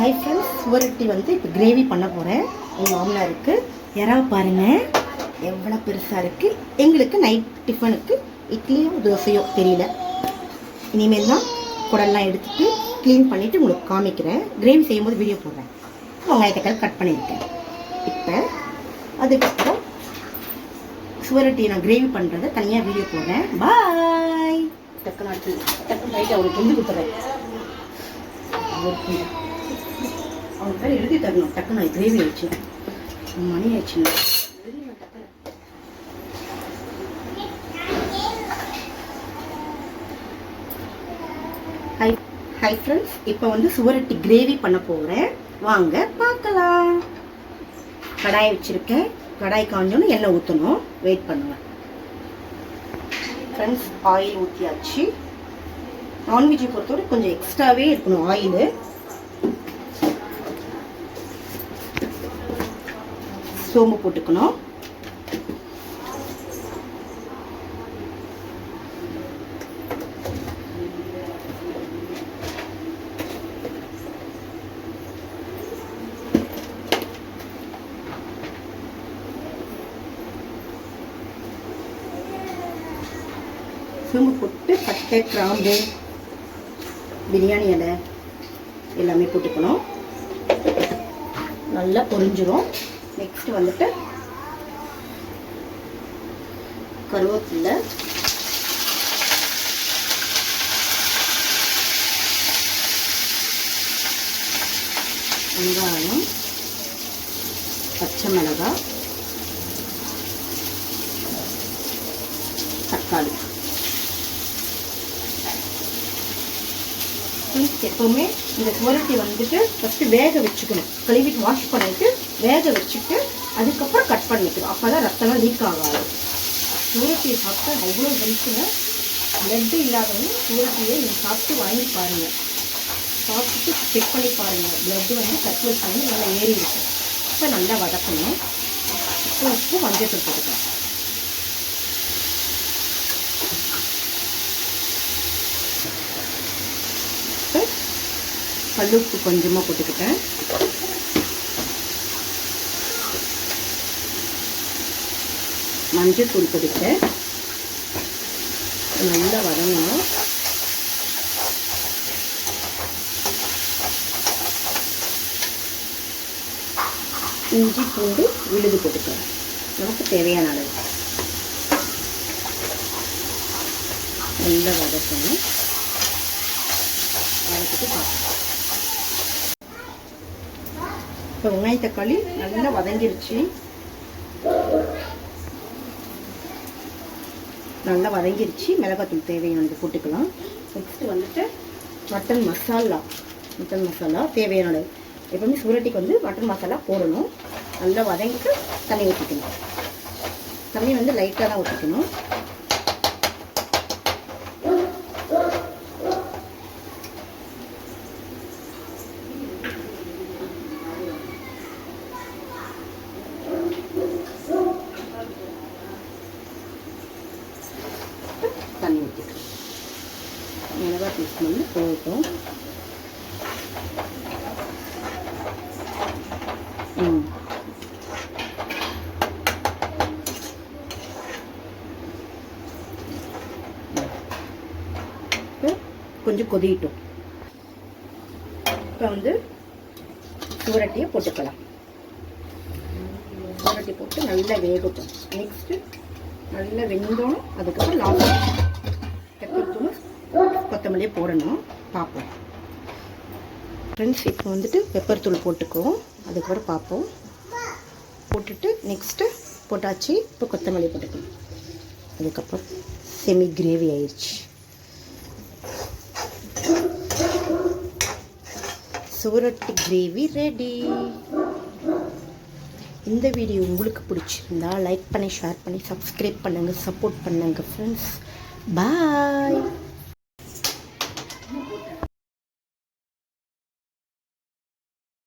Hi friends, சுவரொட்டி வந்து இப்போ கிரேவி பண்ண போகிறேன். எங்கள் மாமனாருக்கு யாராவது பாருங்கள் எவ்வளோ பெருசாக இருக்குது. எங்களுக்கு நைட் டிஃபனுக்கு இட்லியோ தோசையோ தெரியல. இனிமேல் தான் குடல்லாம் எடுத்துகிட்டு க்ளீன் பண்ணிவிட்டு உங்களுக்கு காமிக்கிறேன். கிரேவி செய்யும்போது வீடியோ போடுறேன். வெங்காயத்தக்காளி கட் பண்ணியிருக்கேன். இப்போ அதுக்கப்புறம் சுவரொட்டியை நான் கிரேவி பண்ணுறதை தனியாக வீடியோ போடுறேன். பாய். டக்கு ரைட்டு அவருக்கு கொண்டு கொடுத்துறேன். அவங்க பேர் எழுதி தரணும். டக்குன்னு நான் கிரேவி ஆயிடுச்சு, மணி ஆயிடுச்சு. ஹை ஃப்ரெண்ட்ஸ், இப்போ வந்து சுவரொட்டி கிரேவி பண்ண போகிறேன். வாங்க பார்க்கலாம். கடாயை வச்சுருக்கேன். கடாய் காஞ்சோன்னு எண்ணெய் ஊற்றணும். வெயிட் பண்ணுவேன் ஃப்ரெண்ட்ஸ். ஆயில் ஊற்றியாச்சு. நான்வெஜ்ஜை பொறுத்தவரை கொஞ்சம் எக்ஸ்ட்ராவே இருக்கணும் ஆயிலு. சோம்பு போட்டுக்கணும். சோம்பு போட்டு பட்டை, கிராம்பு, பிரியாணி இலை எல்லாமே போட்டுக்கணும். நல்லா பொரிஞ்சிரும். நெக்ஸ்ட் வந்துட்டு கருவேப்பிலை, வெங்காயம், பச்சை மிளகாய், தக்காளி. எப்பவுமே இந்த சுவரொட்டி வந்துட்டு ஃபஸ்ட்டு வேக வச்சுக்கணும். கழுவிட்டு வாஷ் பண்ணிட்டு வேக வச்சுட்டு அதுக்கப்புறம் கட் பண்ணிக்கணும். அப்போ தான் ரத்தம்லாம் லீக் ஆகாது. சுவரொட்டியை சாப்பிட்டா அவ்வளோ ஹெல்த்துங்க. பிளட்டு இல்லாதவங்க சுவரொட்டியை நீங்கள் சாப்பிட்டு வாங்கி பாருங்கள். சாப்பிட்டு செக் பண்ணி பாருங்கள். பிளட்டு வந்து சர்க்குலேட் பண்ணி நல்லா ஏறி இருக்கும். இப்போ நல்லா வதக்கணும். உப்பு மஞ்சள் போட்டுக்கலாம். கல்லுப்பு கொஞ்சமாக போட்டுக்கிட்டேன். மஞ்சள் தூள் போட்டுக்கிட்டேன். நல்லா வதங்கணும். இஞ்சி பூண்டு விழுது போட்டுக்கிறேன். நமக்கு தேவையான அளவு நல்லா வதக்கணும். வதக்கிட்டு பார்க்கலாம். இப்போ வெங்காய தக்காளி நல்லா வதங்கிருச்சு. நல்லா வதங்கிருச்சு. மிளகாத்தூள் தேவையானது போட்டுக்கலாம். நெக்ஸ்ட்டு வந்துட்டு மட்டன் மசாலா தேவையானது. எப்பவுமே சுவரொட்டிக்கு வந்து மட்டன் மசாலா போடணும். நல்லா வதங்கிட்டு தண்ணி ஊற்றிக்கணும். தண்ணி வந்து லைட்டாக தான் ஊற்றிக்கணும். தண்ணி ஊற்றிக்கலாம். மிளகாய் பீஸ் வந்து போட்டோம். கொஞ்சம் கொதிட்டோம். இப்போ வந்து சுவரொட்டியை போட்டுக்கலாம். சுவரொட்டி போட்டு நல்லா வேகட்டும். நெக்ஸ்ட்டு நல்லா வெந்தோம். அதுக்கப்புறம் லாஸ்ட் பெப்பர் தூள், கொத்தமல்லியே போடணும். பார்ப்போம் ஃப்ரெண்ட்ஸ். இப்போ வந்துட்டு பெப்பர் தூள் போட்டுக்குவோம். அதுக்கப்புறம் பார்ப்போம். போட்டுட்டு நெக்ஸ்ட்டு போட்டாச்சு. இப்போ கொத்தமல்லி போட்டுக்கணும். அதுக்கப்புறம் செமி கிரேவி ஆயிடுச்சு. சுவரொட்டி கிரேவி ரெடி. இந்த வீடியோ உங்களுக்கு பிடிச்சிருந்தா லைக் பண்ணி, ஷேர் பண்ணி, சப்ஸ்கிரைப் பண்ணுங்கள், சப்போர்ட் பண்ணுங்கள் ஃப்ரெண்ட்ஸ். பாய்.